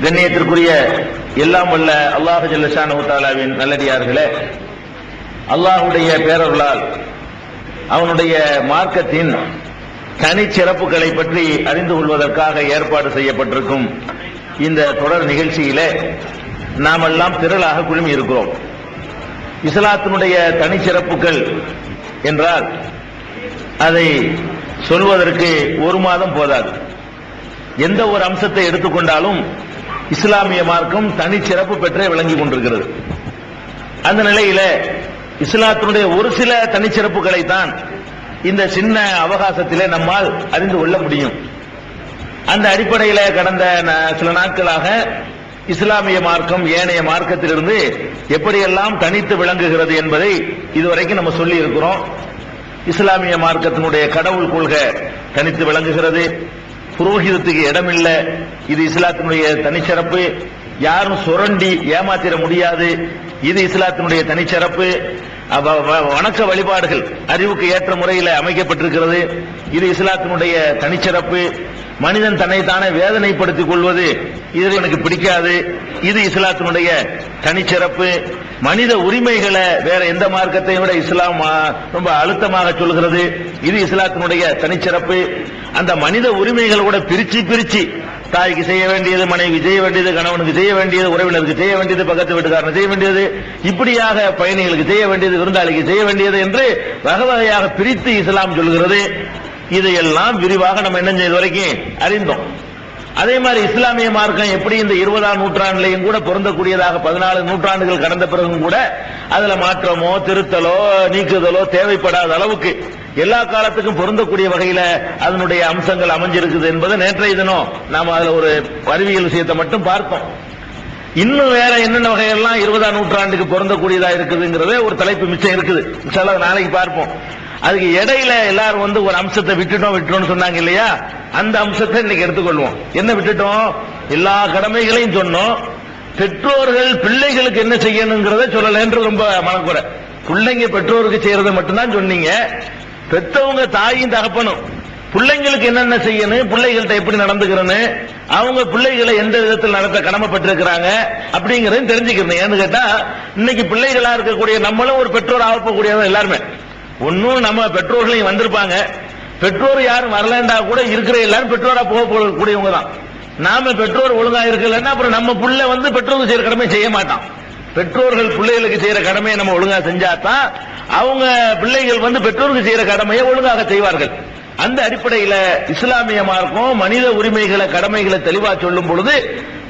கண்ணியத்திற்குரிய எல்லாம் வல்ல அல்லாஹ் ஜல்ல ஷானஹு தஆலாவின் நல்லடியார்களே, அல்லாஹ்வுடைய பேரருளால் அவனுடைய மார்க்கத்தின் தனிச்சிறப்புகளை பற்றி அறிந்து கொள்வதற்காக ஏற்பாடு செய்யப்பட்டிருக்கும் இந்த தொடர் நிகழ்ச்சியிலே நாமெல்லாம் திரளாக குழுமி இருக்கிறோம். இஸ்லாத்தினுடைய தனிச்சிறப்புகள் என்றால் அதை சொல்வதற்கு ஒரு மாதம் போதாது. எந்த ஒரு அம்சத்தை எடுத்துக்கொண்டாலும் இஸ்லாமிய மார்க்கம் தனிச்சிறப்பு பெற்றே விளங்கிக் கொண்டிருக்கிறது. அந்த நிலையில இஸ்லாத்தினுடைய ஒரு சில தனிச்சிறப்புகளை தான் இந்த சின்ன அவகாசத்திலே நம்மால் அறிந்து கொள்ள முடியும். அந்த அடிப்படையில் கடந்த சில நாட்களாக இஸ்லாமிய மார்க்கம் ஏனைய மார்க்கத்திலிருந்து எப்படியெல்லாம் தனித்து விளங்குகிறது என்பதை இதுவரைக்கும் நம்ம சொல்லி இருக்கிறோம். இஸ்லாமிய மார்க்கத்தினுடைய கடவுள் கொள்கை தனித்து விளங்குகிறது. புரோகிதத்துக்கு இடமில்லை, இது இஸ்லாத்தினுடைய தனிச்சிறப்பு. யாரும் சுரண்டி ஏமாத்திர முடியாது, இது இஸ்லாத்தினுடைய தனிச்சிறப்பு. வணக்க வழிபாடுகள் அறிவுக்கு ஏற்ற முறையில் அமைக்கப்பட்டிருக்கிறது, இது இஸ்லாத்தினுடைய தனிச்சிறப்பு. மனிதன் தன்னைத்தானே வேதனைப்படுத்திக் கொள்வது இது எனக்கு பிடிக்காது, இது இஸ்லாத்தினுடைய தனிச்சிறப்பு. மனித உரிமைகளை வேற எந்த மார்க்கத்தையும் விட இஸ்லாம் ரொம்ப அழுத்தமாக சொல்கிறது, இது இஸ்லாத்தினுடைய தனிச்சிறப்பு. அந்த மனித உரிமைகள் கூட பிரிச்சு தாய்க்கு செய்ய வேண்டியது, மனைவி செய்ய வேண்டியது, கணவனுக்கு செய்ய வேண்டியது, உறவினருக்கு செய்ய வேண்டியது, பக்கத்து வீட்டுக்காரனுக்கு செய்ய வேண்டியது, இப்படியாக பயணிகளுக்கு செய்ய வேண்டியது, விருந்தாளிக்கு செய்ய வேண்டியது என்று வகை வகையாக பிரித்து இஸ்லாம் சொல்கிறது. இதையெல்லாம் விரிவாக நம்ம என்ன செய்த வரைக்கும் அறிந்தோம். அதே மாதிரி இஸ்லாமிய மார்க்கம் எப்படி இந்த 20ஆம் நூற்றாண்டிலையும் கூட பொருந்தக்கூடியதாக 14 நூற்றாண்டுகள் கடந்த பிறகும் கூட அதுல மாற்றமோ திருத்தலோ நீக்குதலோ தேவைப்படாத அளவுக்கு எல்லா காலத்துக்கும் பொருந்தக்கூடிய வகையில அதனுடைய அம்சங்கள் அமைஞ்சிருக்குது என்பதை நேற்றைய தினம் நாம அதுல ஒரு அறிவியல் விஷயத்தை மட்டும் பார்த்தோம். இன்னும் வேற என்னென்ன வகையெல்லாம் 20ஆம் நூற்றாண்டுக்கு பொருந்தக்கூடியதா இருக்குதுங்கிறதே ஒரு தலைப்பு மிச்சம் இருக்குது. நாளைக்கு பார்ப்போம். அதுக்கு இடையில எல்லாரும் ஒரு அம்சத்தை விட்டுட்டோம்னு சொன்னாங்க இல்லையா, அந்த அம்சத்தை இன்னைக்கு எடுத்துக்கொள்வோம். என்ன விட்டுட்டோம்? எல்லா கடமைகளையும் சொன்னோம், பெற்றோர்கள் பிள்ளைகளுக்கு என்ன செய்யணுங்கிறத சொல்லலன்னு ரொம்ப மனக்குறை. பிள்ளைங்க பெற்றோருக்கு செய்யறதை மட்டும்தான் சொன்னீங்க. பெற்றவங்க தாயும் தகப்பனும் பிள்ளைங்களுக்கு என்னென்ன செய்யணும், பிள்ளைகள்கிட்ட எப்படி நடந்துக்கிறன்னு, அவங்க பிள்ளைகளை எந்த விதத்தில் நடத்த கடமைப்பட்டிருக்கிறாங்க அப்படிங்கறதையும் தெரிஞ்சுக்கிறேன். ஏன்னு கேட்டா இன்னைக்கு பிள்ளைகளா இருக்கக்கூடிய நம்மளும் ஒரு பெற்றோர் ஆகக்கூடியவங்க எல்லாருமே. ஒன்னும் நம்ம பெற்றோர்களையும் வந்திருப்பாங்க, பெற்றோர் யாரும் வரலண்டா கூட இருக்கிற எல்லாரும் பெற்றோரா போகக்கூடியவங்க தான். நாம பெற்றோர் ஒழுங்கா இருக்கலன்னா அப்புறம் நம்ம புள்ள பெற்றோருக்கு செய்யற கடமை செய்ய மாட்டான். பெற்றோர்கள் பிள்ளைகளுக்கு செய்யற கடமையை நம்ம ஒழுங்கா செஞ்சாதான் அவங்க பிள்ளைகள் பெற்றோருக்கு செய்யற கடமையை ஒழுங்காக செய்வார்கள். அந்த அடிப்படையில இஸ்லாமிய மார்க்கம் மனித உரிமைகளை கடமைகளை தெளிவா சொல்லும் பொழுது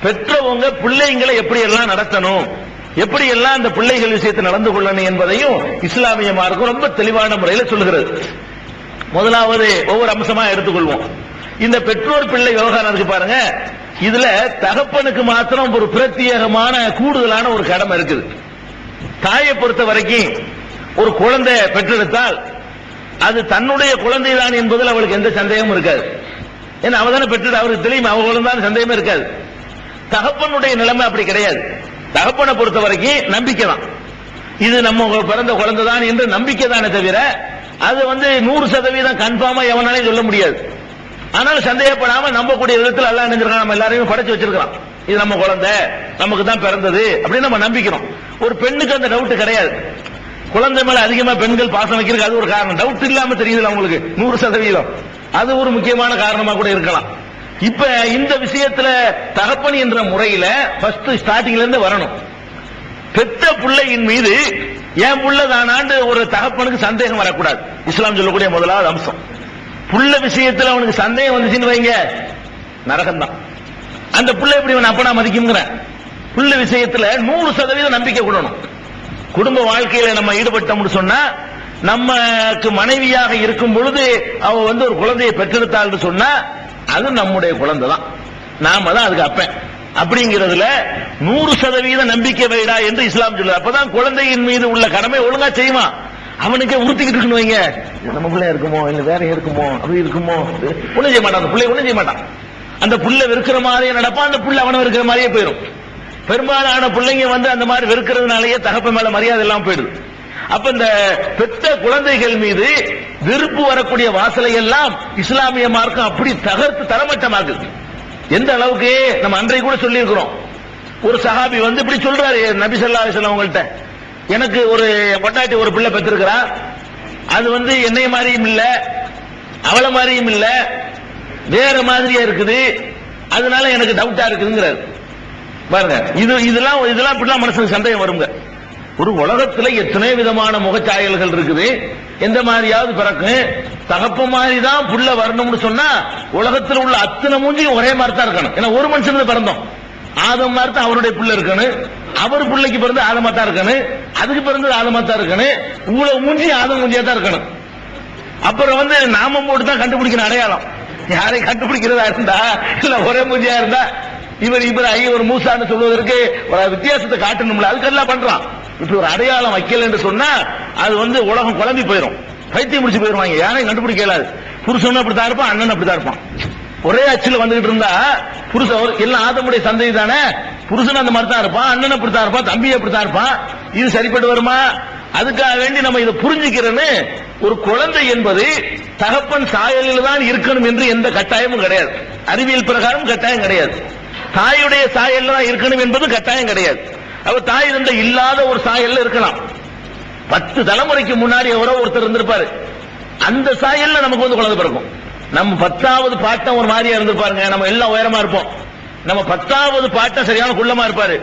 பெற்றவங்க பிள்ளைங்களை எப்படி எல்லாம் நடத்தணும், எப்படி எல்லாம் அந்த பிள்ளைகள் விஷயத்தை நடந்து கொள்ளணும் என்பதையும் இஸ்லாமிய மார்க்கம் ரொம்ப தெளிவான முறையில் சொல்லுகிறது. முதலாவது ஒவ்வொரு அம்சமா எடுத்துக்கொள்வோம். இந்த பெற்றோர் பிள்ளை விவகாரம் இருக்கு பாருங்க, இதுல தகப்பனுக்கு மாத்திரம் ஒரு பிரத்யேகமான கூடுதலான ஒரு கடமை இருக்குது. தாயை பொறுத்த வரைக்கும் ஒரு குழந்தை பெற்றெடுத்தால் அது தன்னுடைய குழந்தை தான் என்பதில் அவளுக்கு எந்த சந்தேகமும் இருக்காது. ஏன்னா அவ தானே பெற்று, அவருக்கு தெரியும் அவ குழந்தை, சந்தேகமே இருக்காது. தகப்பனுடைய நிலைமை அப்படி கிடையாது. தகப்பனை பொறுத்த வரைக்கும் நம்பிக்கை தான், இது நம்ம பிறந்த குழந்தை தான் என்று நம்பிக்கை தானே தவிர அது 100% கன்ஃபார்மா எவனாலையும் சொல்ல முடியாது. ஆனால் சந்தேகப்படாம நம்பக்கூடிய விதத்தில் அல்லாஹ் நினைச்சிருக்கான், நம்ம எல்லாரையும் படைச்சு வச்சிருக்கான், இது நம்ம குழந்தை, நமக்கு தான் பிறந்தது அப்படின்னு நம்ம நம்பிக்கிறோம். ஒரு பெண்ணுக்கு அந்த டவுட் கிடையாது. குழந்தை மேல அதிகமா பெண்கள் பாசம் வைக்கிறதுக்கு அது ஒரு காரணம். டவுட் இல்லாம தெரியுது அவங்களுக்கு 100%. அது ஒரு முக்கியமான காரணமா கூட இருக்கலாம். இப்ப இந்த விஷயத்துல தகப்பன் என்ற முறையில ஃபர்ஸ்ட் ஸ்டார்டிங்ல இருந்து வரணும். பெத்த பிள்ளையின் மீது என் புள்ள தானாண்டு ஒரு தகப்பனுக்கு சந்தேகம் வரக்கூடாது. இஸ்லாம் சொல்லக்கூடிய முதலாவது அம்சம். புள்ள விஷயத்துல அவனுக்கு சந்தேகம் வந்துச்சுன்னு வைங்க, நரகம் தான். அந்த புள்ள எப்படி அப்பனா மதிக்குங்கிற புள்ள விஷயத்துல 100% நம்பிக்கை கொள்ளணும். குடும்ப வாழ்க்கையில நம்ம ஈடுபட்டோம்னு சொன்னா, நமக்கு மனைவியாக இருக்கும் பொழுது அவ ஒரு குழந்தையை பெற்றெடுத்தாள் சொன்னா அது நம்முடைய குழந்தை தான், நாம தான் அதுக்கு அப்பன் அப்படிங்கிறதுல 100% நம்பிக்கை வைடா என்று இஸ்லாம் சொல்லுது. அப்பதான் குழந்தையின் மீது உள்ள கடமை ஒழுங்கா செய்வான். அவனுக்கே உறுத்திக்கிட்டு இருக்கணும் வைங்க, நம்ம பிள்ளைய இருக்குமோ இல்ல வேற இருக்குமோ அப்படி இருக்குமோ, ஒண்ணும் செய்ய மாட்டான். அந்த பிள்ளை ஒண்ணும் செய்ய மாட்டான். அந்த புள்ள வெறுக்கிற மாதிரியே நடப்பான், அந்த புள்ள அவனை வெறுக்கிற மாதிரியே போயிடும். பெரும்பாலான பிள்ளைங்க அந்த மாதிரி வெறுக்கிறதுனாலேயே தகப்ப மேல மரியாதை எல்லாம் போயிடுது. அப்ப இந்த பெத்த குழந்தைகள் மீது வெறுப்பு வரக்கூடிய வாசலை எல்லாம் இஸ்லாமிய மார்க்கம் அப்படி தகர்த்து தரமட்டமாகுது. எந்த அளவுக்கு நம்ம அன்றைக்கு கூட சொல்லி இருக்கிறோம். ஒரு சஹாபி வந்து இப்படி சொல்றாரு நபி ஸல்லல்லாஹு அலைஹி வஸல்லம் அவங்கள்ட்ட, எனக்கு ஒரு பொண்டாட்டி ஒரு பிள்ளை பெற்றிருக்கிறா, அது வந்து என்னை மாதிரியும் இல்ல அவளை மாதிரியும் இல்ல வேற மாதிரியா இருக்குது, அதனால எனக்கு டவுட்டா இருக்குங்கிறாரு. பாருங்க, இதெல்லாம் இப்படிலாம் மனசுக்கு சந்தேகம் வருங்க. ஒரு உலகத்துல எத்தனை விதமான முகச்சாயல்கள் இருக்குது, எந்த மாதிரியாவது பிறக்கும். தகப்ப மாதிரி தான் புள்ள வரணும்னு சொன்னா உலகத்தில் உள்ள அத்தனை மூஞ்சியும் ஒரே மாதிரி தான் இருக்கணும். ஏன்னா ஒரு மனுஷன் பிறந்தோம், ஆதம் மாதிரி தான் அவருடைய பிள்ளை இருக்கணும், அவர் பிள்ளைக்கு பிறந்து ஆதமா தான் இருக்கணும், அதுக்கு பிறந்தது ஆதமா தான் இருக்கணும், இவ்வளவு மூஞ்சி ஆதம் மூஞ்சியா தான் இருக்கணும். அப்புறம் வந்து நாமம் போட்டு தான் கண்டுபிடிக்கணும் அடையாளம். யாரை கண்டுபிடிக்கிறதா இருந்தா இல்ல ஒரே மூஞ்சியா இருந்தா இவர் ஒரு மூசான்னு சொல்வதற்கு ஒரு வித்தியாசத்தை காட்டணும்ல, அதுக்கெல்லாம் பண்றான். இப்படி ஒரு அடையாளம் வைக்கல என்று சொன்னா அது வந்து உலகம் குழம்பி போயிடும், பைத்தியம் முடிச்சு போயிருவாங்க, யாரையும் கண்டுபிடிக்க இயலாது. புருஷனும் அப்படித்தான் இருப்பான், அண்ணன் அப்படித்தான் இருப்பான். ஒரே அச்சில் வந்துகிட்டு இருந்தா புருஷன் எல்லாம் ஆதமுடைய சந்ததி தானே, புருஷன் அந்த மாதிரி தான் இருப்பான், அண்ணன் அப்படித்தான் இருப்பான், தம்பி அப்படித்தான் இருப்பான். இது சரிப்பட்டு வருமா? அதுக்காக வேண்டி நம்ம இதை புரிஞ்சுக்கிறோன்னு, ஒரு குழந்தை என்பது தகப்பன் சாயலில் தான் இருக்கணும் என்று எந்த கட்டாயமும் கிடையாது. அறிவியல் பிரகாரம் கட்டாயம் கிடையாது. தாயுடைய சாயல் தான் இருக்கணும் என்பது கட்டாயம் கிடையாது. அவ தாய் இருந்த இல்லாத ஒரு சாயல்ல இருக்கலாம். 10 தலைமுறைக்கு முன்னாடி எவரோ ஒருத்தர் இருந்திருப்பாரு, அந்த சாயல்ல நமக்கு வந்து குழந்தை பிறக்கும். நம்ம 10வது பாட்டம் ஒரு மாதிரியா இருந்திருப்பாருங்க, நம்ம எல்லாம் உயரமா இருப்போம். நம்ம 10வது பாட்டம் சரியான குள்ளமா இருப்பாரு,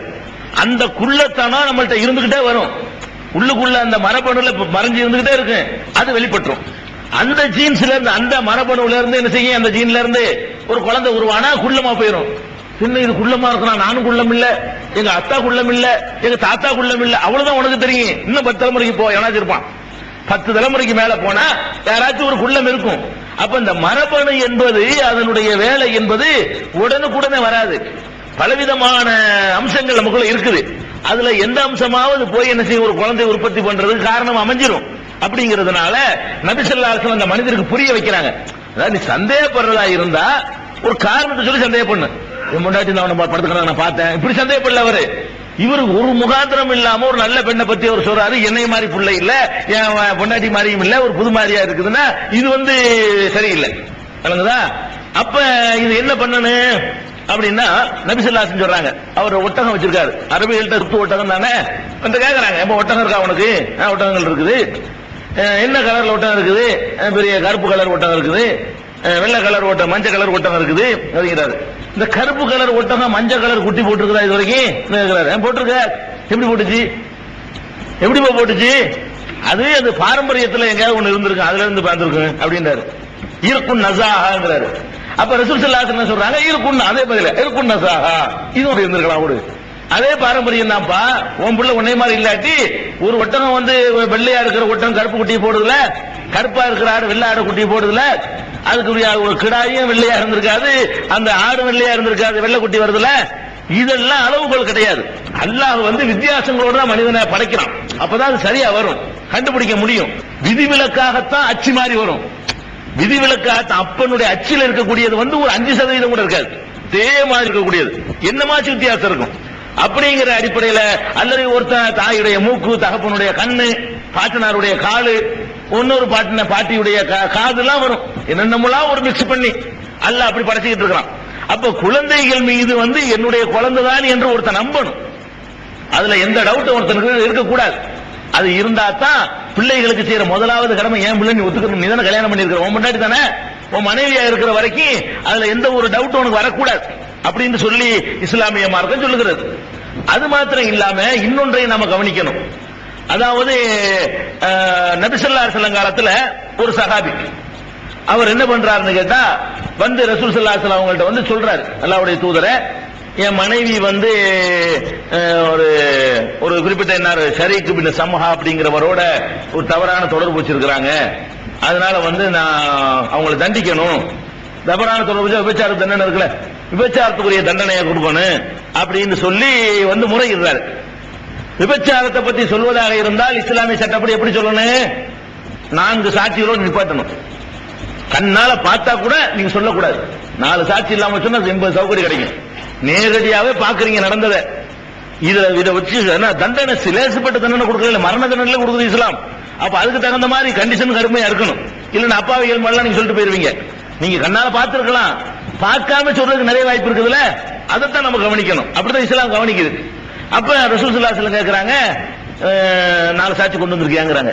அந்த குள்ளத்தனம் நம்மள்ட்ட இருந்துகிட்டே வரும். உள்ளுக்குள்ள அந்த மரபணுல மறைஞ்சு இருந்துகிட்டே இருக்கு, அது வெளிப்பட்டுரும். அந்த ஜீன்ஸ்ல இருந்து, அந்த மரபணுல இருந்து என்ன செய்யும், அந்த ஜீன்ல இருந்து ஒரு குழந்தை உருவானா குள்ளமா போயிடும். சின்ன இது குள்ளமா இருக்கணும், நானும் குள்ளம் இல்ல, எங்க அத்தா குள்ளம் இல்ல, எங்க தாத்தா குள்ளம் இல்ல, அவ்வளவுதான் உனக்கு தெரியும். இன்னும் 10 தலைமுறைக்கு போ, எவனாச்சும் இருப்பான். 10 தலைமுறைக்கு மேல போனா யாராச்சும் ஒரு குள்ளம் இருக்கும். அப்ப இந்த மரபணு என்பது, அதனுடைய வேலை என்பது உடனுக்குடனே வராது. பலவிதமான அம்சங்கள் நமக்குள்ள இருக்குது. அதுல எந்த அம்சமாவது போய் என்ன செய்யும், ஒரு குழந்தை உற்பத்தி பண்றதுக்கு காரணம் அமைஞ்சிரும். அப்படிங்கிறதுனால நபி ஸல்லல்லாஹு அலைஹி வஸல்லம் அந்த மனிதருக்கு புரிய வைக்கிறாங்க. அதாவது நீ சந்தேகப்படுறதா இருந்தா ஒரு காரணத்தை சொல்லி சந்தேகப்பண்ணு. என் முன்னாடி நான் படுத்துக்கிறேன், நான் பார்த்தேன், இப்படி சந்தேகப்படல அவரு. இவருக்கு ஒரு முகாந்திரம் இல்லாம ஒரு நல்ல பெண்ணை பத்தி அவர் சொல்றாரு, என்னை மாதிரி பிள்ளை இல்ல, என் பொண்டாட்டி மாதிரியும் இல்ல, ஒரு புது மாதிரியா இருக்குதுன்னா இது வந்து சரியில்லை. விளங்குதா? அப்ப இது என்ன பண்ணணும் அப்படின்னா நபி ஸல்லல்லாஹு அலைஹி வஸல்லம் சொல்றாங்க, அவர் ஒட்டகம் வச்சிருக்காரு, அரபிகள்ட்ட சுத்து ஒட்டகம் தானே வந்து கேக்குறாங்க, எப்ப ஒட்டகம் இருக்கா உனக்கு? ஒட்டகங்கள் இருக்குது. என்ன கலர்ல ஒட்டகம் இருக்குது? பெரிய கருப்பு கலர் ஒட்டகம் இருக்குது, வெள்ளை கலர் ஒட்டகம், மஞ்சள் கலர் ஒட்டகம் இருக்குது அப்படிங்கிறாரு. இந்த கருப்பு கலர் ஒட்டகம் மஞ்சள் கலர் குட்டி போட்டுருக்குதா இது வரைக்கும்? போட்டிருக்க. எப்படி போட்டுச்சு? எப்படி போட்டுச்சு? அது அது பாரம்பரியத்தில் எங்கேயாவது ஒண்ணு இருந்திருக்கு, அதுல இருந்து பார்த்திருக்கு அப்படின்றாரு. இருக்கும் நஸாஹாங்கிறாரு. அப்ப ரசூல் ஸல்லல்லாஹு அலைஹி வஸல்லம் சொல்றாங்க, இருக்கும், அதே பதில இருக்கும் நஸாஹா, இது ஒரு இருந்திருக்கலாம், ஒரு அதே பாரம்பரியம் தான்ப்பா. உன் பிள்ளை உன்னை மாதிரி இல்லாட்டி ஒரு ஒட்டகம் வந்து வெள்ளையா இருக்கிற ஒட்டகம் கருப்பு குட்டியை போடுதுல, கருப்பா இருக்கிற ஆடு வெள்ளை ஆடு குட்டியை போடுதுல, அதுக்குரிய ஒரு கிடாயும் வெள்ளையா இருந்திருக்காது, அந்த ஆடு வெள்ளையா இருந்திருக்காது, வெள்ளை குட்டி வருதுல. இதெல்லாம் அளவுகள் கிடையாது. அல்லாஹ் வந்து வித்தியாசங்களோட தான் மனிதனை படைக்கிறான். அப்பதான் அது சரியா வரும், கண்டுபிடிக்க முடியும். விதிவிலக்காகத்தான் அச்சு மாறி வரும். விதிவிலக்காகத்தான் அப்பனுடைய அச்சில் இருக்கக்கூடியது வந்து ஒரு 5% கூட இருக்காது, இதே மாதிரி இருக்கக்கூடியது என்னமாச்சு வித்தியாசம் இருக்கும். அப்படிங்கிற அடிப்படையில அல்லது ஒருத்தன் தாயுடைய மூக்கு, தகப்பனுடைய கண்ணு, பாட்டனாருடைய காலு, இன்னொரு பாட்டியுடைய காதுலாம் வரும், என்னென்னலாம் ஒரு மிக்ஸ் பண்ணி அல்லாஹ் அப்படி படைச்சுக்கிட்டு இருக்கான். அப்ப குழந்தைகள் மீது வந்து என்னுடைய குழந்தை தான் என்று ஒருத்தன் நம்பணும். அதுல எந்த டவுட் ஒருத்தனுக்கு இருக்கக்கூடாது. அது இருந்தா தான் பிள்ளைகளுக்கு செய்யற முதலாவது கடமை, என் பிள்ளை நீ ஒத்துக்கணும், நீ தானே கல்யாணம் பண்ணிருக்கிற, உன் முன்னாடி தானே, உன் மனைவியா இருக்கிற வரைக்கும் அதுல எந்த ஒரு டவுட் உனக்கு வரக்கூடாது அப்படின்னு சொல்லி இஸ்லாமிய மார்க்கம் சொல்லுகிறது. அது மாத்திரம் இல்லாம இன்னொன்றை நாம கவனிக்கணும். அதாவது நபி ஸல்லல்லாஹு அலைஹி வஸல்லம் காலத்துல ஒரு சஹாபி, அவர் என்ன பண்றாருன்னு கேட்டா, வந்து ரசூல் ஸல்லல்லாஹு அலைஹி வஸல்லம் அவங்கள்ட்ட வந்து சொல்றாரு, அல்லாஹ்வுடைய தூதரே, என் மனைவி வந்து ஒரு குறிப்பிட்ட என்ன ஷரீக் பின் சம்ஹா அப்படிங்கிறவரோட ஒரு தவறான தொடர்பு வச்சிருக்கிறாங்க, அதனால வந்து நான் அவங்களை தண்டிக்கணும், தவறான தொடர்பு விபச்சார தண்டனை இருக்குல்ல, விபச்சாரத்துக்குரிய தண்டனையை கொடுக்கணும் அப்படின்னு சொல்லி வந்து முறையிடுறாரு. விபச்சாரத்தை பத்தி சொல்வதாக இருந்தால் இஸ்லாமிய சட்டப்படி எப்படி சொல்லணும்? 4 சாட்சிகளோடு நிப்பாட்டணும். கண்ணால பார்த்தா கூட நீங்க சொல்லக்கூடாது. 4 சாட்சி இல்லாம சொன்னா 80 சௌகரியம் கிடைக்கும். நேரடியாவே பாக்குறீங்க நடந்ததை, இதை வச்சு தண்டனை சிலேசுப்பட்ட தண்டனை கொடுக்கல, மரண தண்டனை கொடுக்குது இஸ்லாம். அப்ப அதுக்கு தகுந்த மாதிரி கண்டிஷன் கடுமையா இருக்கணும். இல்லன்னா அப்பாவிகள் மாதிரிலாம் நீங்க சொல்லிட்டு போயிருவீங்க. நீங்க கண்ணால பார்த்திருக்கலாம், பார்க்காம சொல்றதுக்கு நிறைய வாய்ப்பு இருக்குதுல்ல, அதைத்தான் நம்ம கவனிக்கணும். அப்படிதான் இஸ்லாம் கவனிக்குது. அப்ப ரசூல் ஸல்லல்லாஹு அலைஹி வஸல்லம் கேக்குறாங்க, 4 சாட்சி கொண்டு வந்திருக்கியாங்கிறாங்க.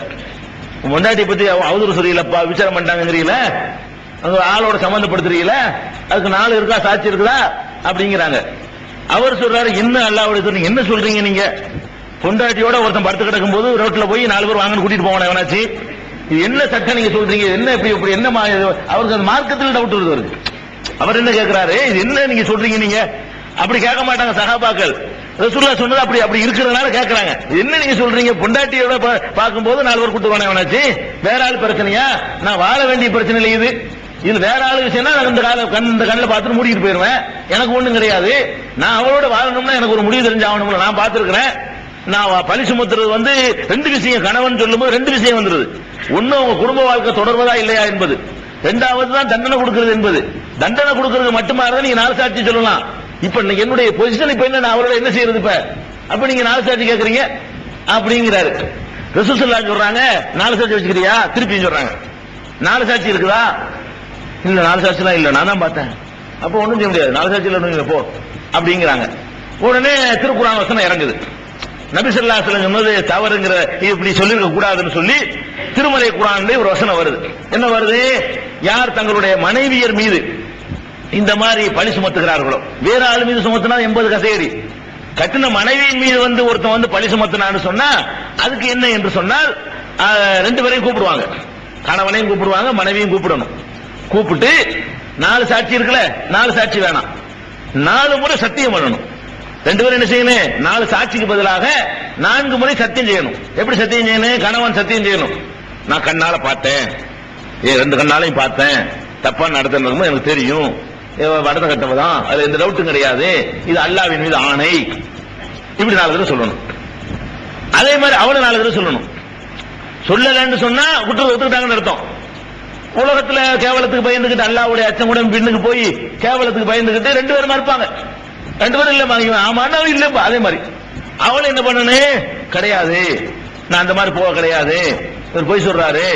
முன்னாடி பத்தி அவதூறு சொல்றீங்களப்பா, விசாரம் பண்ணிட்டாங்கிறீங்கள, அங்க ஆளோட சம்பந்தப்படுத்துறீங்கள, அதுக்கு 4 இருக்கா, சாட்சி இருக்குதா அப்படிங்கிறாங்க. அவர் சொல்றாரு, என்ன அல்லாஹ்வுடைய நீங்க என்ன சொல்றீங்க? நீங்க பொண்டாட்டியோட ஒருத்தன் படுத்து கிடக்கும் போது ரோட்ல போய் 4 பேர் வாங்கன்னு கூட்டிட்டு போவானே எவனாச்சு, இது என்ன சட்டம் நீங்க சொல்றீங்க? என்ன இப்படி என்ன அவருக்கு அந்த மார்க்கத்தில் டவுட் வருது. அவர் என்ன கேட்கிறாரு, இது என்ன நீங்க சொல்றீங்க? நீங்க அப்படி கேட்க மாட்டாங்க சஹாபாக்கள். ரசூலுல்லாஹ் சொன்னது அப்படி இருக்கிறதுனால கேட்கறாங்க. என்ன நீங்க சொல்றீங்க? பொண்டாட்டியோட பார்க்கும்போது 4 பேர் கூட்டு வேணாச்சு, வேற ஆள் பிரச்சனையா? நான் வாழ வேண்டிய பிரச்சனை இல்லை. இது வேற ஆளு விஷயம்னா நான் இந்த கண்ணில் பார்த்துட்டு மூடிட்டு போயிருவேன், எனக்கு ஒண்ணும் கிடையாது. நான் அவளோட வாழணும்னா எனக்கு ஒரு முடிவு தெரிஞ்சாகணும்ல, நான் பார்த்திருக்கிறேன். நான் பழி சுமத்துறது 2 விஷயம், கணவன் சொல்லும்போது 2 விஷயம் வந்துருது. ஒண்ணு உங்க குடும்ப வாழ்க்கை தொடர்வதா இல்லையா என்பது, 2வது தான் தண்டனை கொடுக்கிறது என்பது. தண்டனை கொடுக்கிறது மட்டுமா இருந்தா நீங்க 4 சாட்சி சொல்லலாம். இப்ப என்னுடைய பொசிஷன் இப்ப என்ன, நான் அவரோட என்ன செய்யறது? இப்ப அப்ப நீங்க 4 சாட்சி கேட்கறீங்க அப்படிங்கிறாரு. ரசூல் ஸல்லல்லாஹு சொல்றாங்க, 4 சாட்சி வச்சுக்கிறியா? திருப்பி சொல்றாங்க, 4 சாட்சி இருக்குதா? இல்ல 4 சாட்சிலாம் இல்ல, நான் தான் பார்த்தேன். அப்ப ஒண்ணும் செய்ய முடியாது, 4 சாட்சி இல்ல போ அப்படிங்கிறாங்க. உடனே திருக்குர்ஆன் வசனம் இறங்குது. நபி ஸல்லல்லாஹு அலைஹி வஸல்லம் சொன்னது தவறுங்கிற, இப்படி சொல்லிருக்க கூடாதுன்னு சொல்லி திருமலை குர்ஆன்ல ஒரு வசனம் வருது. என்ன வருது? யார் தங்களுடைய மனைவியர் மீது இந்த மாதிரி பழி சுமத்துகிறார்களோ, வேற ஆள் மீது சுமத்தினா 80 கசேரி, கட்டின மனைவியின் மீது ஒருத்தன் பழி சுமத்தினான்னு சொன்னா அதுக்கு என்ன என்று சொன்னால் 2 பேரையும் கூப்பிடுவாங்க, கணவனையும் கூப்பிடுவாங்க, மனைவியும் கூப்பிடணும். கூப்பிட்டு 4 சாட்சி இருக்குல்ல, 4 சாட்சி வேணாம், 4 முறை சத்தியம் பண்ணணும். 2 பேரும் என்ன செய்யணும்? 4 சாட்சிக்கு பதிலாக 4 முறை சத்தியம் செய்யணும். எப்படி சத்தியம் செய்யணும்? கணவன் சத்தியம் செய்யணும், நான் கண்ணால பார்த்தேன், 2 கண்ணாலையும் பார்த்தேன், தப்பா நடத்துறது எனக்கு தெரியும், வடத கட்டவதான், அதுல எந்த டவுட்டும் கிடையாது, இது அல்லாஹ்வின் மீது ஆணை. இப்படி 4 தடவை சொல்லணும். அதே மாதிரி அவனும் 4 தடவை சொல்லணும். சொல்லலன்னு சொன்னா குற்றத்தை ஒத்துக்கிட்டாங்கன்னு அர்த்தம். உலகத்துல கேவலத்துக்கு பயந்துகிட்டு அல்லாஹ்வுடைய அச்சம் கூட பின்னுக்கு போய் கேவலத்துக்கு பயந்துகிட்டு 2 பேரும் இருப்பாங்க. 2 பேரும் இல்ல, ஆமாண்டா இல்ல. அதே மாதிரி அவளை என்ன பண்ணணும்? கிடையாது, நான் அந்த மாதிரி போக கிடையாது, இவர் பொய் சொல்றாரு,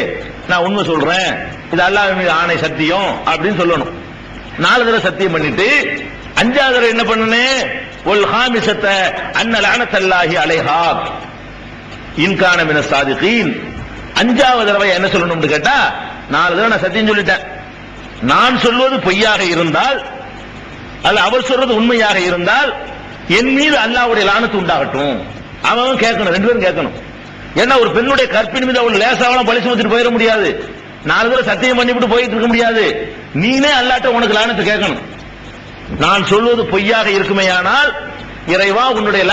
நான் உண்மை சொல்றேன், இது அல்லாஹ்வின் மீது ஆணை சத்தியம் அப்படின்னு சொல்லணும். 4 தடவை சத்தியம் பண்ணிட்டு 5வது தடவை என்ன பண்ணணும்? ஒல் ஹாமிசத்த அன்ன லஅனத்தல்லாஹி அலைஹா இன் கான மினஸ் சாதிகீன். 5வது தடவை என்ன சொல்லணும்னு கேட்டா, 4 தடவை நான் சத்தியம் சொல்லிட்டேன், நான் சொல்வது பொய்யாக இருந்தால் அல்ல அவர் சொல்றது உண்மையாக இருந்தால் என் மீது அல்லாஹ்வுடைய லானத்து உண்டாகட்டும். அவன் கேட்கணும், 2 பேரும் கேட்கணும். ஏன்னா ஒரு பெண்ணுடைய கற்பின் மீது அவள் லேசாவெல்லாம் பழி சுமத்திட்டு போயிட முடியாது, 4 தடவை சத்தியம் பண்ணிவிட்டு போயிட்டு இருக்க முடியாது. நீனே அல்லாஹ்ட்ட உனக்கு லானத்து கேட்கணும். நான் சொல்வது பொய்யாக இருக்குமேயானால் இறைவா உன்னுடைய